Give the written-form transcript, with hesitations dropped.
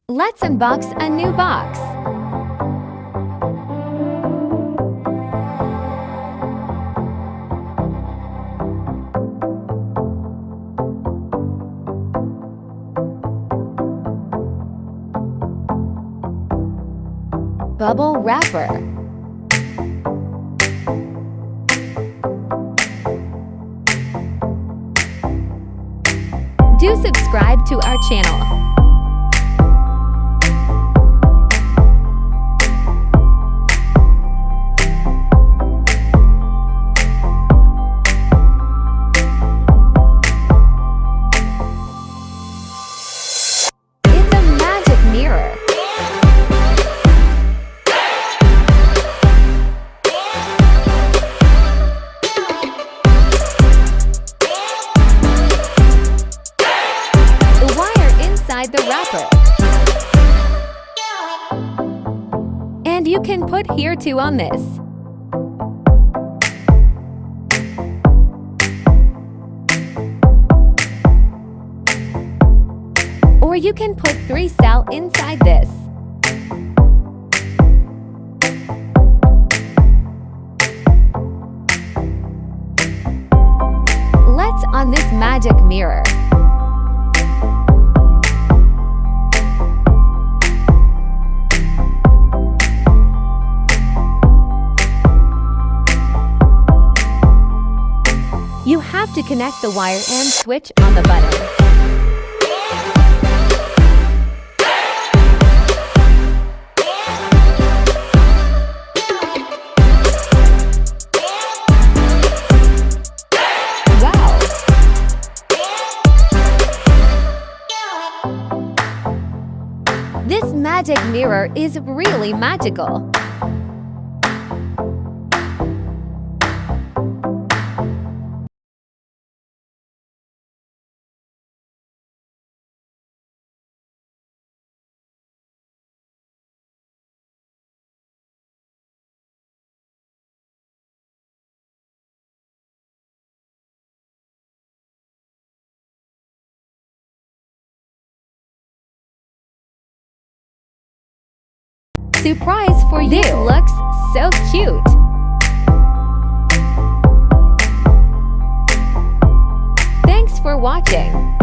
Let's unbox a new box. Bubble wrapper. Do subscribe to our channel. It's a magic mirror. Inside the wrapper. And you can put here too on this. Or you can put 3 cell inside this. Let's on this magic mirror. You have to connect the wire and switch on the button. Wow! This magic mirror is really magical. Surprise for you! This looks so cute! Thanks for watching!